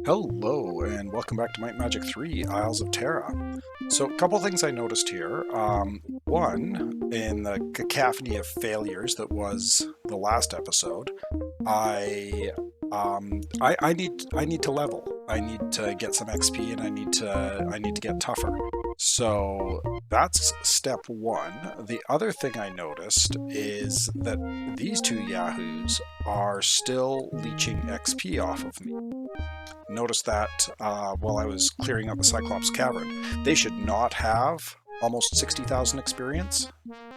Hello, and welcome back to Might Magic 3, Isles of Terra. So, a couple things I noticed here. One, in the cacophony of failures that was the last episode, I need to level. I need to get some XP, and I need to get tougher. So that's step one. The other thing I noticed is that these two yahoos are still leeching XP off of me. Noticed that while I was clearing out the Cyclops Cavern. They should not have almost 60,000 experience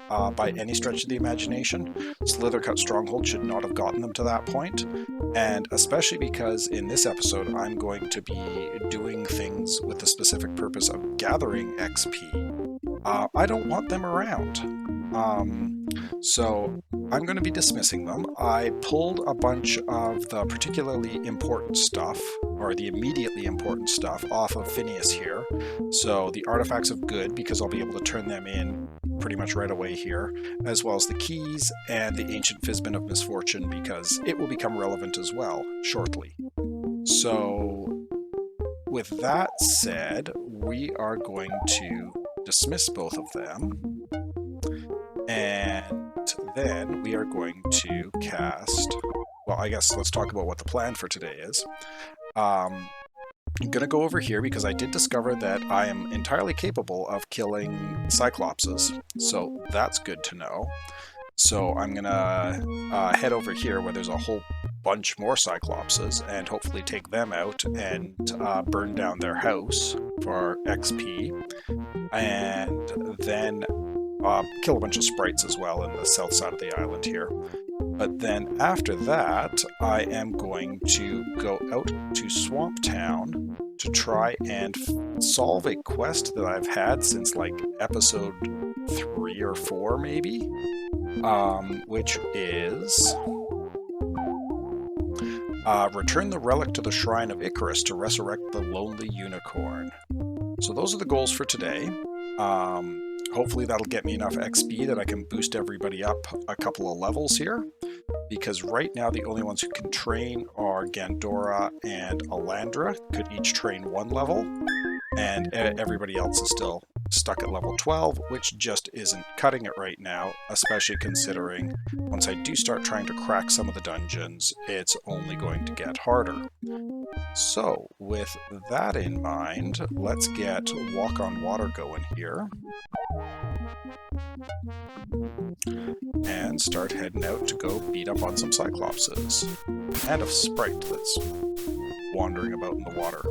by any stretch of the imagination. Slithercut Stronghold should not have gotten them to that point, and especially because in this episode I'm going to be doing things with the specific purpose of gathering XP. I don't want them around. So I'm going to be dismissing them. I pulled a bunch of the particularly important stuff, or the immediately important stuff, off of Phineas here. So the Artifacts of Good, because I'll be able to turn them in pretty much right away here, as well as the keys and the Ancient Fizbin of Misfortune, because it will become relevant as well shortly. So with that said, we are going to dismiss both of them, and then we are going to cast, well, I guess let's talk about what the plan for today is. I'm going to go over here because I did discover that I am entirely capable of killing Cyclopses, so that's good to know. So I'm going to head over here where there's a whole bunch more Cyclopses and hopefully take them out and burn down their house for XP, and then kill a bunch of sprites as well in the south side of the island here. But then after that, I am going to go out to Swamp Town to try and solve a quest that I've had since like episode 3 or 4 maybe, which is return the relic to the Shrine of Icarus to resurrect the lonely unicorn. So those are the goals for today. Hopefully that'll get me enough XP that I can boost everybody up a couple of levels here, because right now the only ones who can train are Gandora and Alandra, could each train 1 level, and everybody else is still stuck at level 12, which just isn't cutting it right now, especially considering once I do start trying to crack some of the dungeons, it's only going to get harder. So, with that in mind, let's get Walk on Water going here, and start heading out to go beat up on some Cyclopses, and a sprite that's wandering about in the water.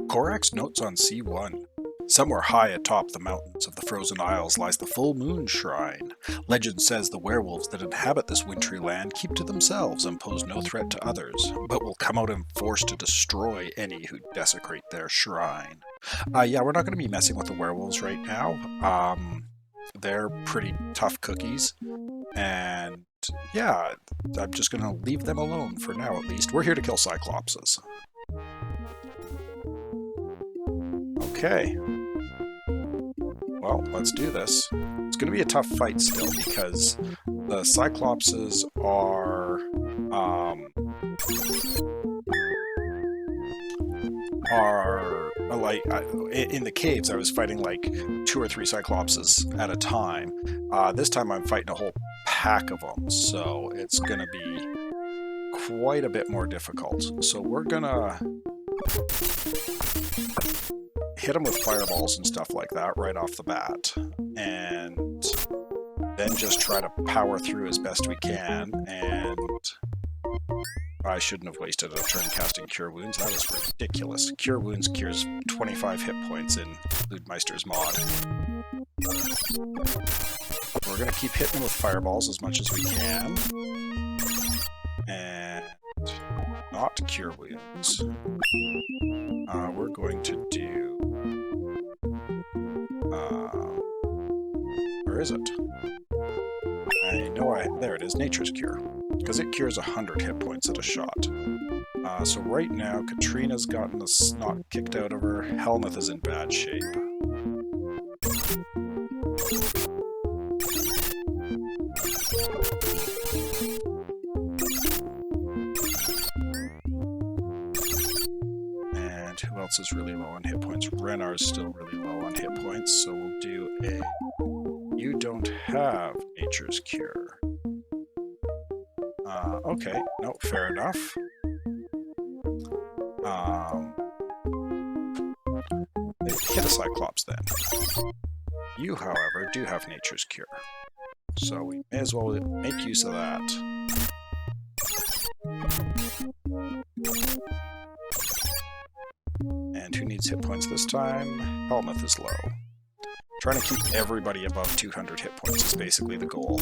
Korax notes on C1. Somewhere high atop the mountains of the Frozen Isles lies the Full Moon Shrine. Legend says the werewolves that inhabit this wintry land keep to themselves and pose no threat to others, but will come out in force to destroy any who desecrate their shrine. Yeah, we're not going to be messing with the werewolves right now. They're pretty tough cookies, and yeah, I'm just going to leave them alone for now at least. We're here to kill Cyclopses. Okay. Well, let's do this. It's going to be a tough fight still because the Cyclopses are like in the caves. I was fighting like 2 or 3 Cyclopses at a time. This time I'm fighting a whole pack of them, so it's going to be quite a bit more difficult. So we're gonna hit them with fireballs and stuff like that right off the bat, and then just try to power through as best we can. And I shouldn't have wasted a turn casting Cure Wounds. That was ridiculous. Cure Wounds cures 25 hit points in Ludmeister's mod. We're going to keep hitting with fireballs as much as we can, and not Cure Wounds. We're going to do... where is it? I know there it is, Nature's Cure, because it cures 100 hit points at a shot. So right now, Katrina's gotten the snot kicked out of her. Helmuth is in bad shape. else is really low on hit points? Renar's still really low on hit points, so we'll do a... You don't have Nature's Cure. Okay, no, fair enough. Hit a Cyclops then. You, however, do have Nature's Cure. So we may as well make use of that. And who needs hit points this time? Helmuth is low. Trying to keep everybody above 200 hit points is basically the goal.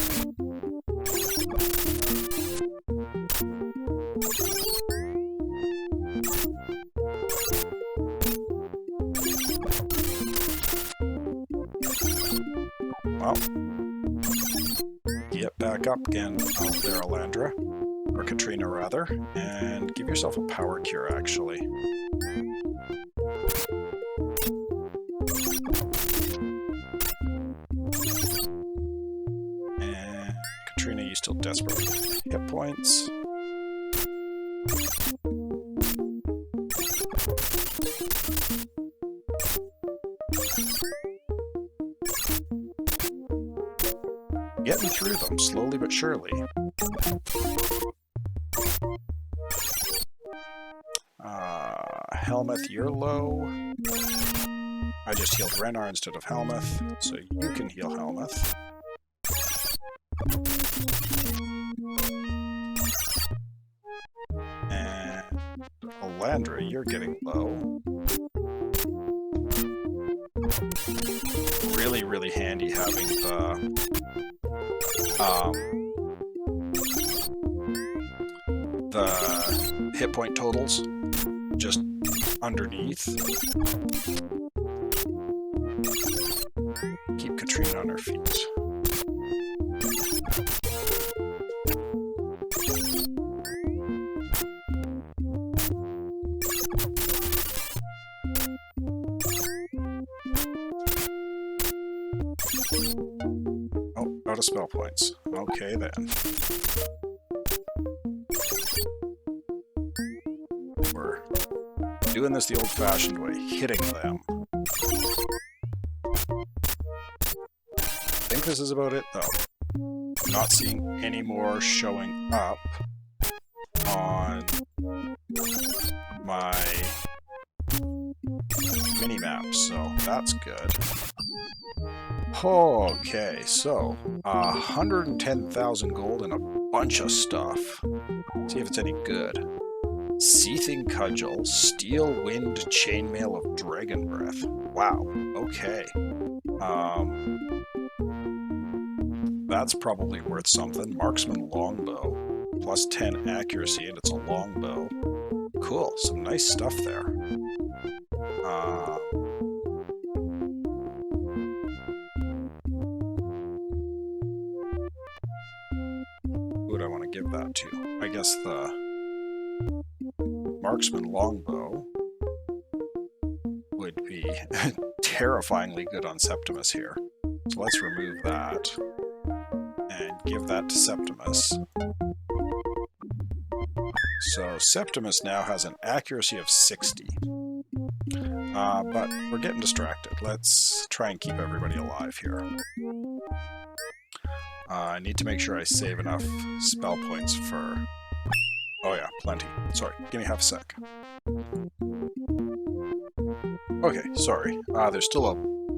Well, get back up again, there, Alandra. Or Katrina, rather. And give yourself a power cure, actually. And Katrina, you still desperately need hit points. Getting through them, slowly but surely. Helmuth, you're low. I just healed Renar instead of Helmuth, so you can heal Helmuth. And Alandra, you're getting low. Really, really handy having the hit point totals just underneath. Keep Katrina on her feet. Oh, out of spell points. Okay then. We're doing this the old-fashioned way, hitting them. I think this is about it, though. Not seeing any more showing up on my mini-map, so that's good. Okay, so 110,000 gold and a bunch of stuff. See if it's any good. Seething Cudgel, Steel Wind Chainmail of Dragon Breath. Wow, okay. That's probably worth something. Marksman Longbow, plus 10 accuracy, and it's a longbow. Cool, some nice stuff there. Who would I want to give that to? I guess the Marksman Longbow would be terrifyingly good on Septimus here. So let's remove that and give that to Septimus. So Septimus now has an accuracy of 60. But we're getting distracted. Let's try and keep everybody alive here. I need to make sure I save enough spell points for... Oh yeah, plenty. Sorry, give me half a sec. Okay, sorry. There's still a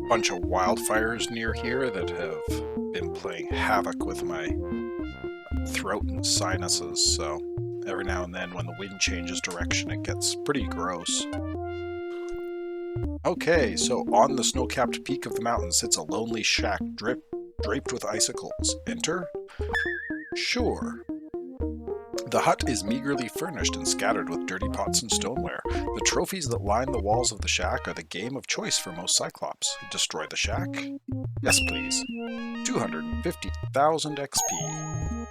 bunch of wildfires near here that have been playing havoc with my throat and sinuses, so every now and then when the wind changes direction it gets pretty gross. Okay, so on the snow-capped peak of the mountain sits a lonely shack draped with icicles. Enter? Sure. The hut is meagerly furnished and scattered with dirty pots and stoneware. The trophies that line the walls of the shack are the game of choice for most Cyclops. Destroy the shack? Yes, please. 250,000 XP.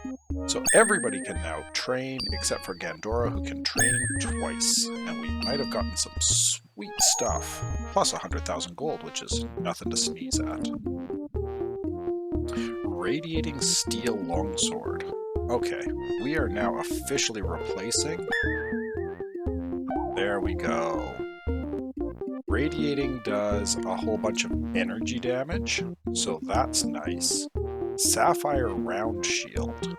So everybody can now train, except for Gandora, who can train twice. And we might have gotten some sweet stuff. Plus 100,000 gold, which is nothing to sneeze at. Radiating Steel Longsword. Okay, we are now officially replacing. There we go. Radiating does a whole bunch of energy damage, so that's nice. Sapphire round shield.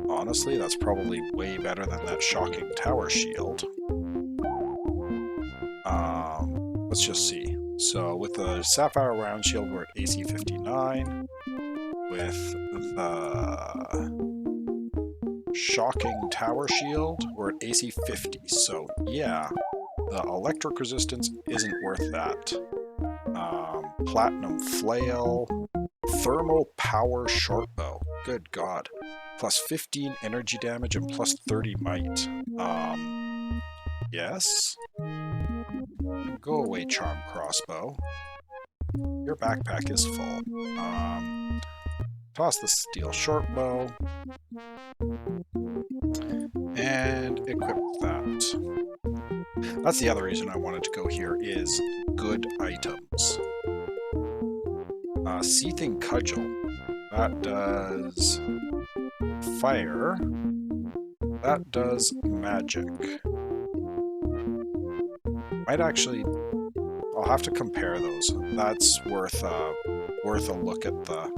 Honestly, that's probably way better than that shocking tower shield. Let's just see. So with the Sapphire round shield, we're at AC 59. With the shocking tower shield, we're at AC 50. So yeah, the electric resistance isn't worth that. Platinum flail, thermal power shortbow. Good God. Plus 15 energy damage and plus 30 might. Yes. Go away, charm crossbow. Your backpack is full. Toss the steel shortbow. And equip that. That's the other reason I wanted to go here, is good items. Seething Cudgel. That does fire. That does magic. Might actually... I'll have to compare those. That's worth a look at the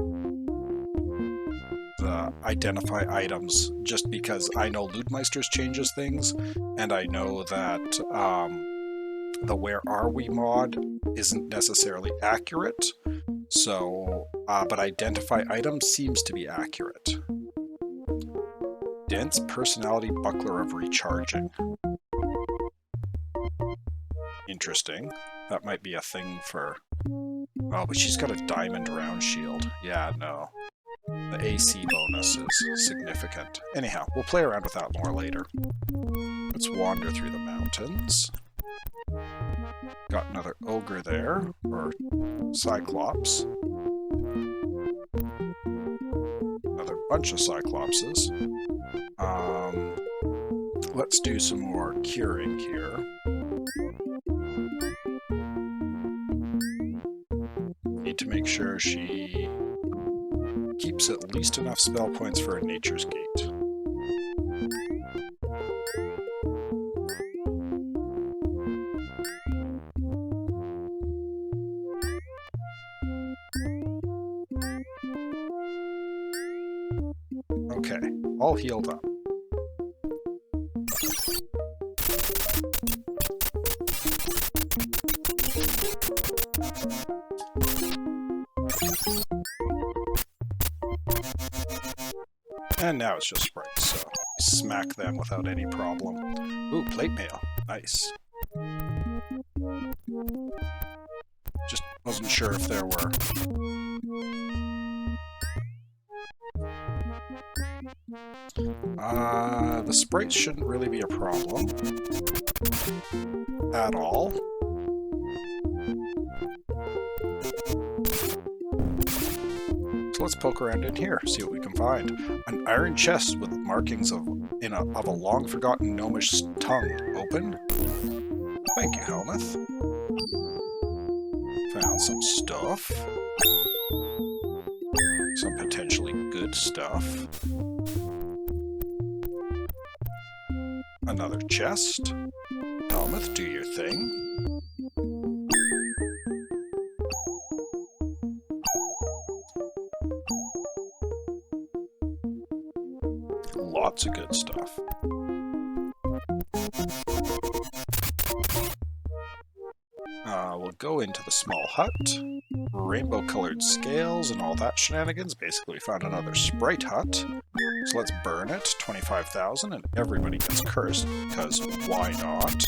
identify items, just because I know Ludmeister's changes things, and I know that the Where Are We mod isn't necessarily accurate, so, but identify items seems to be accurate. Dense Personality Buckler of Recharging. Interesting. That might be a thing for... Oh, but she's got a diamond round shield. Yeah, no. The AC bonus is significant. Anyhow, we'll play around with that more later. Let's wander through the mountains. Got another ogre there, or cyclops. Another bunch of cyclopses. Let's do some more curing here. Need to make sure she keeps at least enough spell points for a Nature's Gate. Okay, all healed up. And now it's just sprites, so smack them without any problem. Ooh, plate mail. Nice. Just wasn't sure if there were... the sprites shouldn't really be a problem. At all. So let's poke around in here, see what we can find. An iron chest with markings of a long-forgotten gnomish tongue. Open. Thank you, Helmuth. Found some stuff. Some potentially good stuff. Another chest. Helmuth, do your thing. Lots of good stuff. We'll go into the small hut. Rainbow-colored scales and all that shenanigans. Basically, we found another sprite hut. So let's burn it. 25,000, and everybody gets cursed, because why not?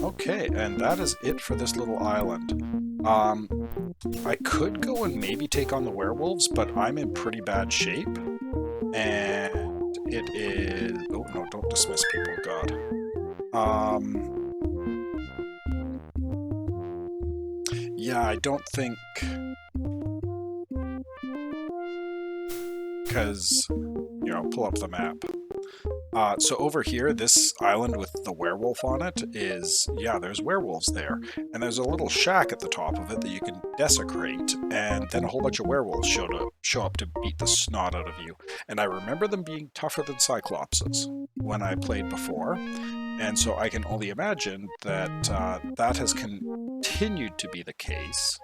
Okay, and that is it for this little island. I could go and maybe take on the werewolves, but I'm in pretty bad shape. And it is... Oh, no, don't dismiss people, God. Yeah, I don't think... Because, you know, pull up the map. So over here, this island with the werewolf on it is, yeah, there's werewolves there. And there's a little shack at the top of it that you can desecrate, and then a whole bunch of werewolves show up to beat the snot out of you. And I remember them being tougher than Cyclopses when I played before. And so I can only imagine that that has continued to be the case.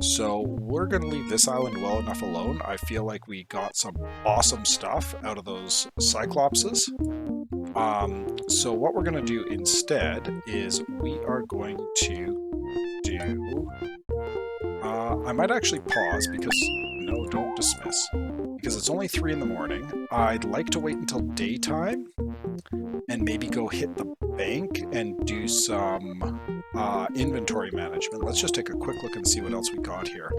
So we're going to leave this island well enough alone. I feel like we got some awesome stuff out of those Cyclopses. So what we're going to do instead is we are going to do... I might actually pause because... No, don't dismiss. Because it's only 3 in the morning. I'd like to wait until daytime and maybe go hit the bank and do some inventory management. Let's just take a quick look and see what else we got here.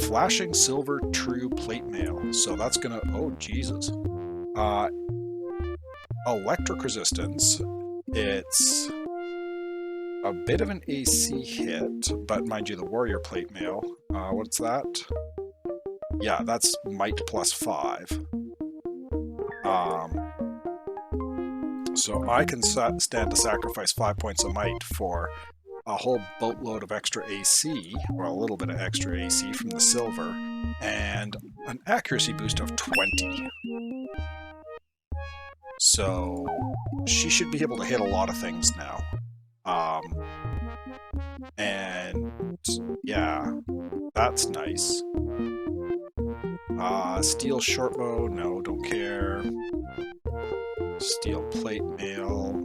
Flashing silver true plate mail. So that's gonna... Oh, Jesus. Electric resistance. It's a bit of an AC hit, but mind you, the warrior plate mail. What's that? Yeah, that's might plus 5. So I can stand to sacrifice 5 points of might for a whole boatload of extra AC, or a little bit of extra AC from the silver, and an accuracy boost of 20. So she should be able to hit a lot of things now. And yeah, that's nice. Steel shortbow, no, don't care. Steel plate mail.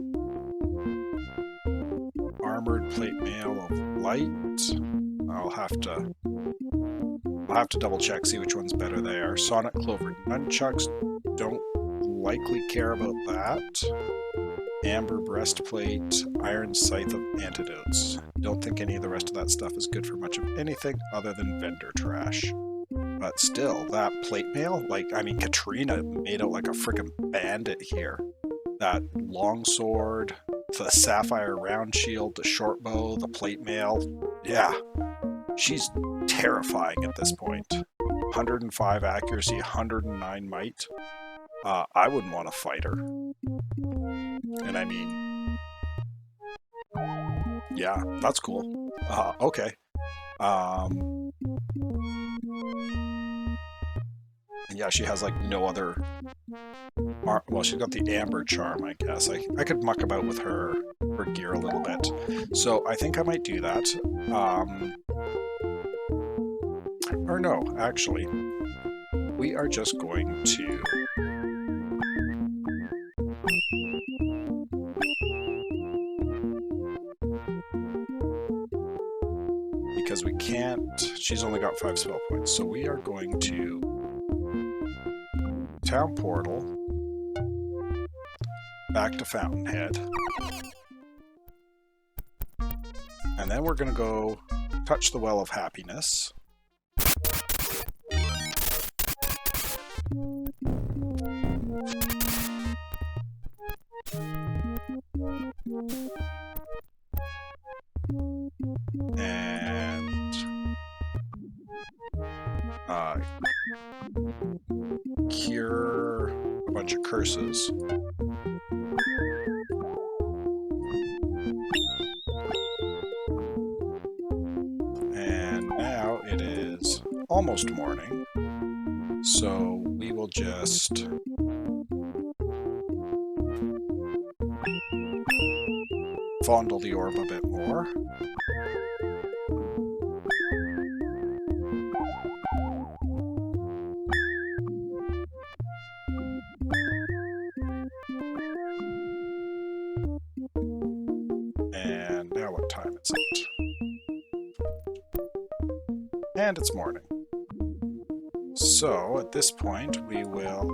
Armored plate mail of light. I'll have to double check, see which one's better there. Sonic clover nunchucks, don't likely care about that. Amber breastplate, iron scythe of antidotes. Don't think any of the rest of that stuff is good for much of anything other than vendor trash. But still, that plate mail, like, I mean, Katrina made out like a freaking bandit here. That longsword, the sapphire round shield, the short bow, the plate mail. Yeah, she's terrifying at this point. 105 accuracy, 109 might. I wouldn't want to fight her. And I mean, yeah, that's cool. Okay. And yeah, she has like no other... Well, she's got the amber charm, I guess. I could muck about with her gear a little bit. So I think I might do that. Or no, actually. We are just going to... Because we can't... She's only got 5 spell points, so we are going to... Town portal, back to Fountainhead, and then we're going to go touch the Well of Happiness. And cure a bunch of curses. And now it is almost morning, so we will just fondle the orb a bit more. And now what time is it? And it's morning. So at this point we will...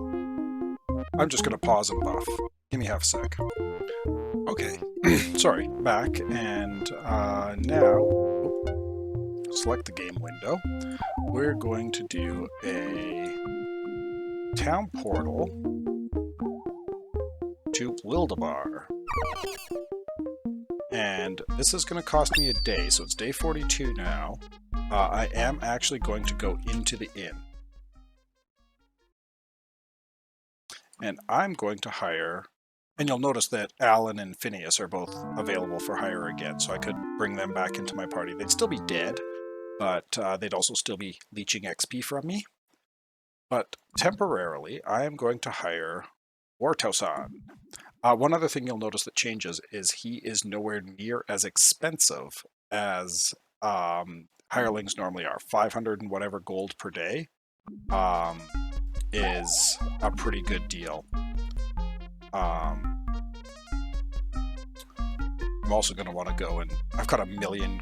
I'm just going to pause and buff. Give me half a sec. Okay, sorry, back, and now, select the game window. We're going to do a town portal to Wildebar. And this is going to cost me a day, so it's day 42 now. I am actually going to go into the inn. And I'm going to hire, and you'll notice that Alan and Phineas are both available for hire again, so I could bring them back into my party. They'd still be dead, but they'd also still be leeching XP from me. But temporarily, I am going to hire Wartosan. One other thing you'll notice that changes is he is nowhere near as expensive as hirelings normally are. 500 and whatever gold per day is a pretty good deal. I'm also going to want to go and I've got a million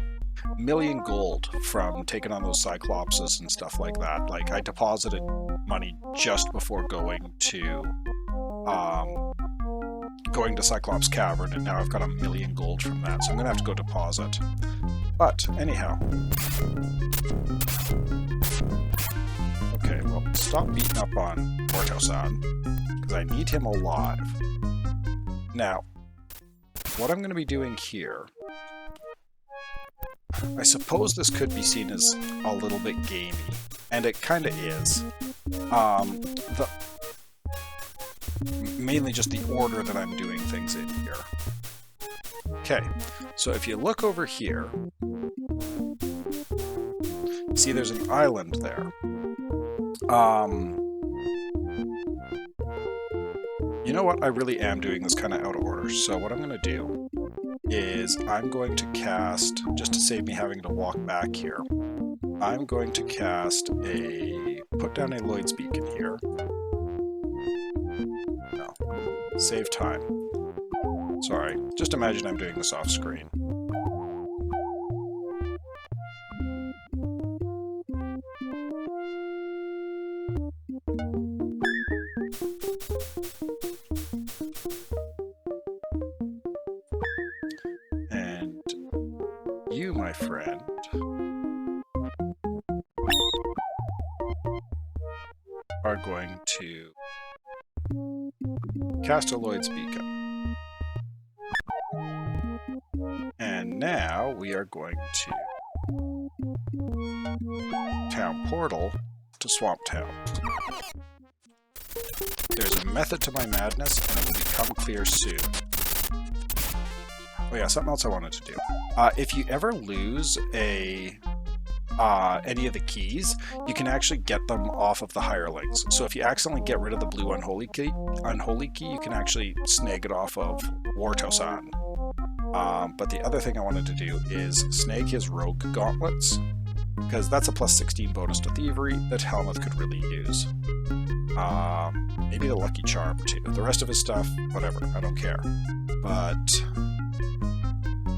gold from taking on those Cyclopses and stuff like that. Like, I deposited money just before going to Cyclops Cavern, and now I've got 1 million gold from that, so I'm gonna have to go deposit. But anyhow, okay, well, stop beating up on Mortosan because I need him alive. Now, what I'm going to be doing here, I suppose this could be seen as a little bit gamey, and it kind of is. Mainly just the order that I'm doing things in here. Okay, so if you look over here, see there's an island there. You know what? I really am doing this kind of out of order. So what I'm going to do is I'm going to cast, just to save me having to walk back here, I'm going to cast put down a Lloyd's Beacon here. No, save time. Sorry, just imagine I'm doing this off screen. And you, my friend, are going to cast a Lloyd's Beacon. And now we are going to town portal to Swamp Town. There's a method to my madness, and it will become clear soon. Oh yeah, something else I wanted to do. If you ever lose any of the keys, you can actually get them off of the hirelings. So if you accidentally get rid of the blue unholy key, you can actually snag it off of Wartosan. But the other thing I wanted to do is snag his rogue gauntlets, because that's a plus 16 bonus to thievery that Helmuth could really use. Maybe the lucky charm too. The rest of his stuff, whatever, I don't care. But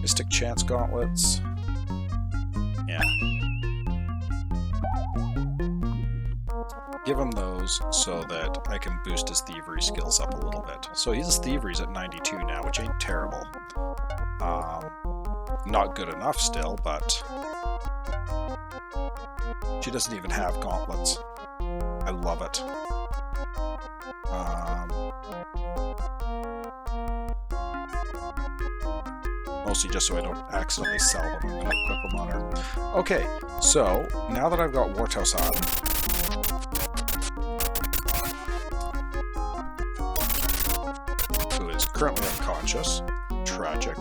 Mystic Chance gauntlets, yeah. Give him those so that I can boost his thievery skills up a little bit. So his thievery's at 92 now, which ain't terrible. Not good enough still, but she doesn't even have gauntlets. I love it. Mostly just so I don't accidentally sell them. I'm going to equip them on her. Okay, so now that I've got Wartosan, who is currently unconscious, tragic.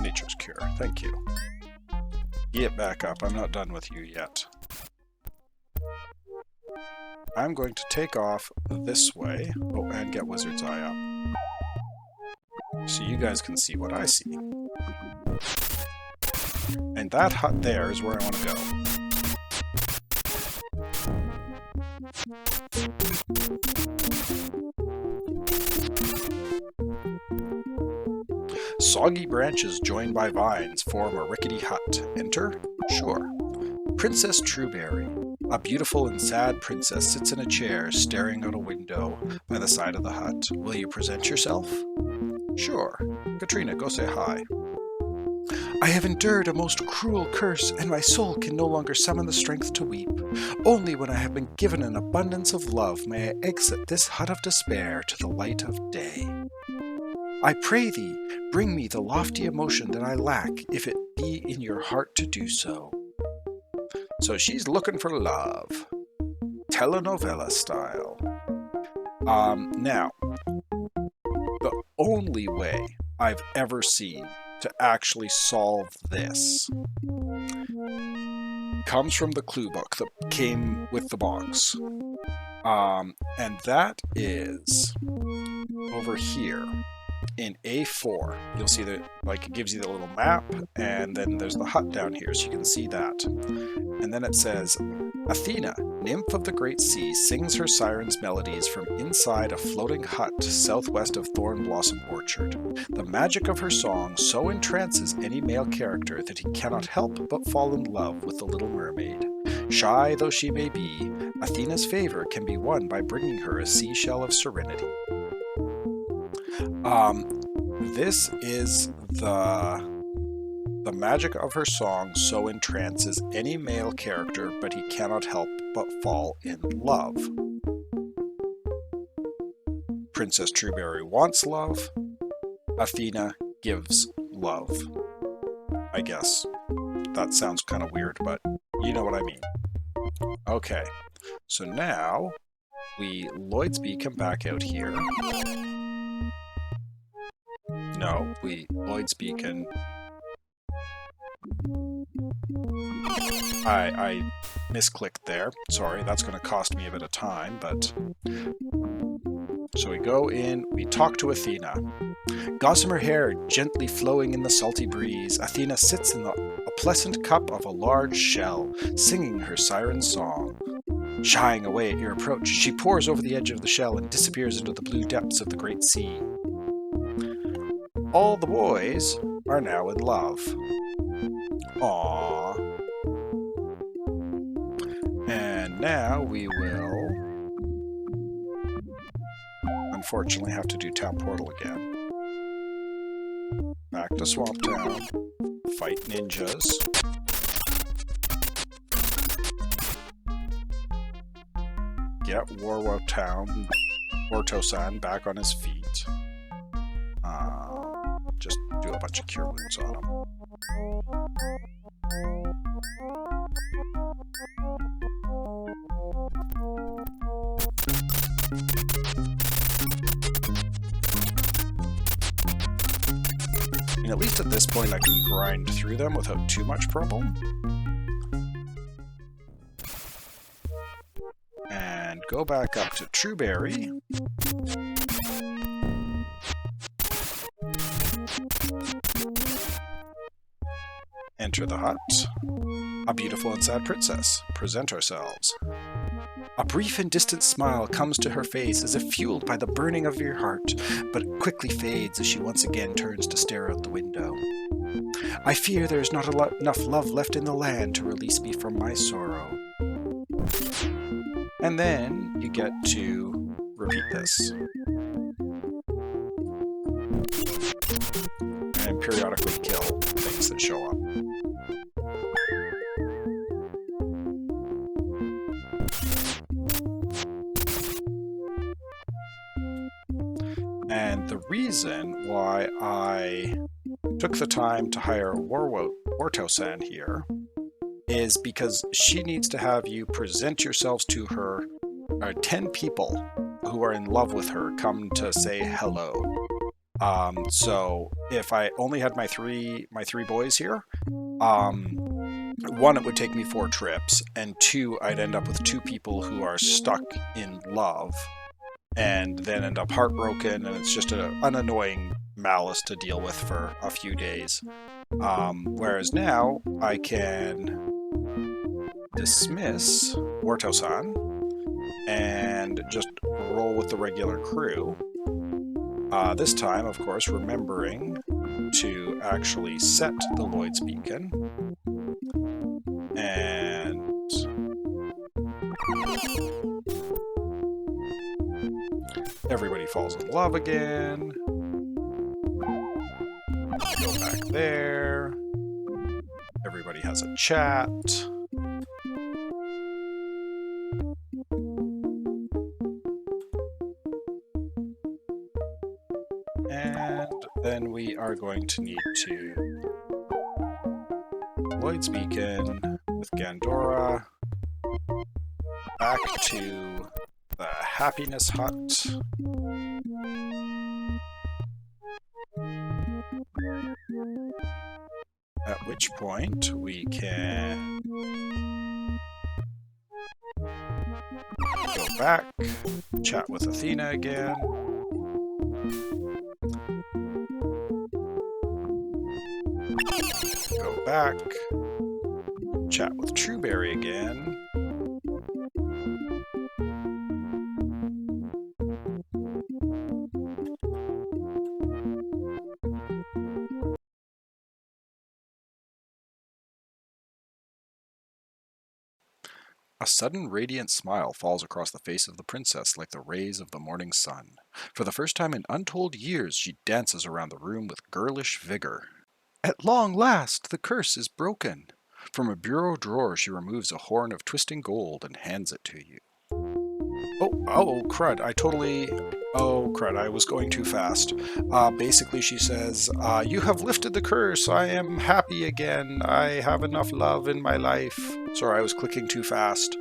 Nature's Cure, thank you. Get back up, I'm not done with you yet. I'm going to take off this way, oh, and get Wizard's Eye up. So you guys can see what I see. And that hut there is where I want to go. Soggy branches joined by vines form a rickety hut. Enter? Sure. Princess Trueberry. A beautiful and sad princess sits in a chair staring out a window by the side of the hut. Will you present yourself? Sure. Katrina, go say hi. I have endured a most cruel curse, and my soul can no longer summon the strength to weep. Only when I have been given an abundance of love may I exit this hut of despair to the light of day. I pray thee, Bring me the lofty emotion that I lack, if it be in your heart to do so. So she's looking for love. Telenovela style. Now, the only way I've ever seen to actually solve this comes from the clue book that came with the box. And that is over here in A4. You'll see that, like, it gives you the little map, and then there's the hut down here, so you can see that. And then it says, Athena, nymph of the great sea, sings her siren's melodies from inside a floating hut southwest of Thorn Blossom Orchard. The magic of her song so entrances any male character that he cannot help but fall in love with the little mermaid. Shy though she may be, Athena's favor can be won by bringing her a seashell of serenity. This is the magic of her song so entrances any male character, but he cannot help but fall in love. Princess Trueberry wants love. Athena gives love. I guess. That sounds kind of weird, but you know what I mean. Okay, so now we Lloyd's Beacon back out here. No, we Lloyd's Beacon. I misclicked there. Sorry, that's going to cost me a bit of time, but... So we go in, we talk to Athena. Gossamer hair gently flowing in the salty breeze, Athena sits in a pleasant cup of a large shell, singing her siren song. Shying away at your approach, she pours over the edge of the shell and disappears into the blue depths of the great sea. All the boys are now in love. Aww. And now we will, unfortunately, have to do Town Portal again. Back to Swamp Town. Fight ninjas. Get Warto-san back on his feet. Just do a bunch of cure wounds on him. And at least at this point I can grind through them without too much problem. And go back up to Trueberry. Enter the hut. A beautiful and sad princess. Present ourselves. A brief and distant smile comes to her face as if fueled by the burning of your heart, but it quickly fades as she once again turns to stare out the window. I fear there is not enough love left in the land to release me from my sorrow. And then you get to repeat this. And periodically kill things that show up. And the reason why I took the time to hire Warto-san here is because she needs to have you present yourselves to her, 10 people who are in love with her come to say hello. So if I only had my three boys here, one, it would take me 4 trips, and 2, I'd end up with 2 people who are stuck in love and then end up heartbroken, and it's just an annoying malice to deal with for a few days. Whereas now, I can dismiss Warto-san and just roll with the regular crew. This time, of course, remembering to actually set the Lloyd's Beacon. And everybody falls in love again. Go back there. Everybody has a chat. And then we are going to need to Lloyd's Beacon with Gandora back to the Happiness Hut. At which point we can go back, chat with Athena again. Go back, chat with Trueberry again. A sudden radiant smile falls across the face of the princess like the rays of the morning sun. For the first time in untold years, she dances around the room with girlish vigor. At long last, the curse is broken. From a bureau drawer, she removes a horn of twisting gold and hands it to you. Oh, crud, I was going too fast. Basically, she says, you have lifted the curse, I am happy again, I have enough love in my life. Sorry, I was clicking too fast.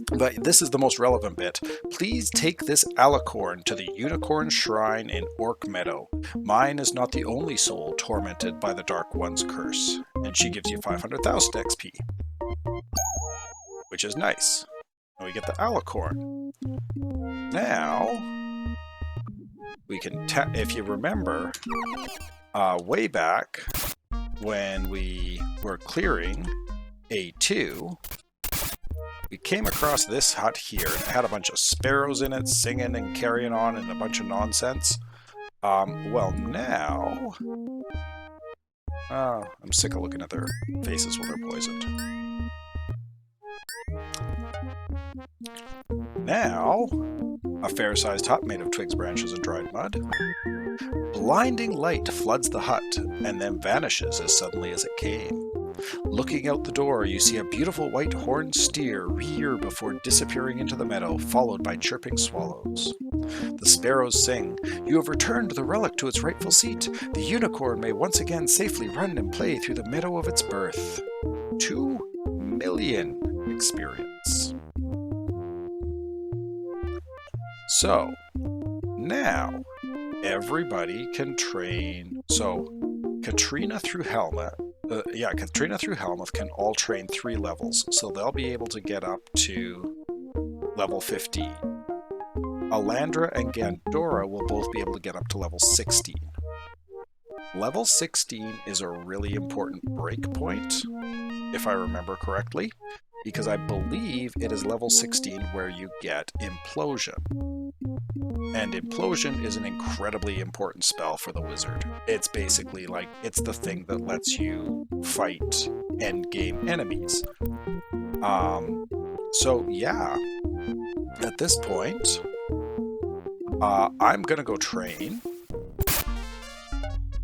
But this is the most relevant bit. Please take this alicorn to the Unicorn Shrine in Orc Meadow. Mine is not the only soul tormented by the Dark One's curse. And she gives you 500,000 XP. Which is nice. And we get the alicorn. Now, we can, if you remember, way back when we were clearing A2, we came across this hut here, and it had a bunch of sparrows in it, singing and carrying on and a bunch of nonsense. Well now, I'm sick of looking at their faces when they're poisoned. Now, a fair-sized hut made of twigs, branches, and dried mud. Blinding light floods the hut, and then vanishes as suddenly as it came. Looking out the door, you see a beautiful white horned steer rear before disappearing into the meadow, followed by chirping swallows. The sparrows sing, "You have returned the relic to its rightful seat. The unicorn may once again safely run and play through the meadow of its birth." 2 million experience. So, now, everybody can train. So, Katrina through Helmut can all train 3 levels, so they'll be able to get up to level 15. Alandra and Gandora will both be able to get up to level 16. Level 16 is a really important breakpoint, if I remember correctly, because I believe it is level 16 where you get Implosion. And Implosion is an incredibly important spell for the wizard. It's basically like, it's the thing that lets you fight endgame enemies. So yeah, at this point, I'm gonna go train,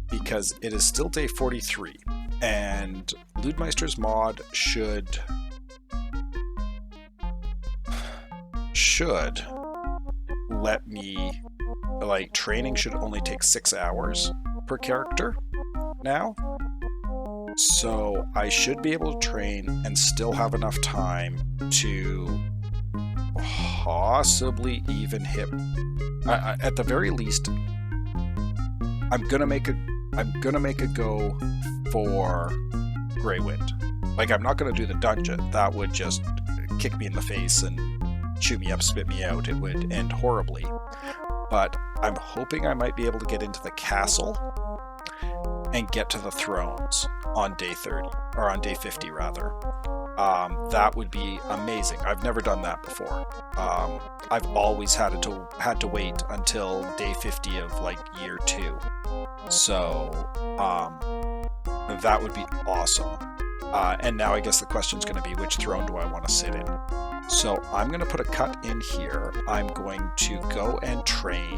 because it is still day 43, and Ludmeister's mod should let me, like, training should only take 6 hours per character now. So I should be able to train and still have enough time to possibly even hit. At the very least, I'm gonna make a go for Greywind. Like, I'm not gonna do the dungeon. That would just kick me in the face and chew me up, spit me out. It would end horribly. But I'm hoping I might be able to get into the castle and get to the thrones on day 30, or on day 50 rather. That would be amazing. I've never done that before. I've always had to wait until day 50 of like year 2. So that would be awesome. And now I guess the question's going to be, which throne do I want to sit in? So I'm going to put a cut in here. I'm going to go and train.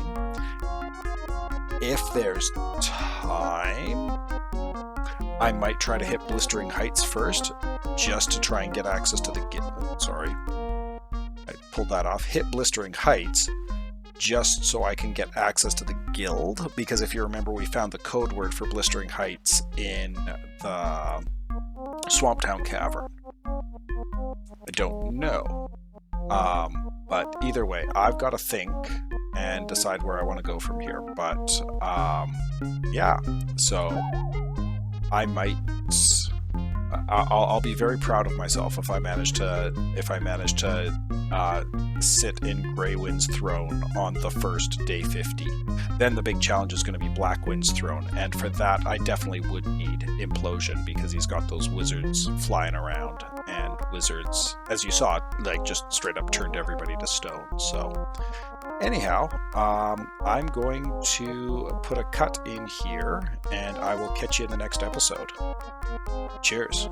If there's time, I might try to hit Blistering Heights first, just to try and get access to the... Sorry. I pulled that off. Hit Blistering Heights, just so I can get access to the guild, because if you remember, we found the code word for Blistering Heights in the Swamp Town Cavern. I don't know. But either way, I've got to think and decide where I want to go from here. But yeah, so I might. I'll be very proud of myself if I manage to sit in Greywind's throne on the first day 50. Then the big challenge is going to be Blackwind's throne, and for that I definitely would need Implosion, because he's got those wizards flying around, and wizards, as you saw, like just straight up turned everybody to stone. So anyhow, I'm going to put a cut in here, and I will catch you in the next episode. Cheers.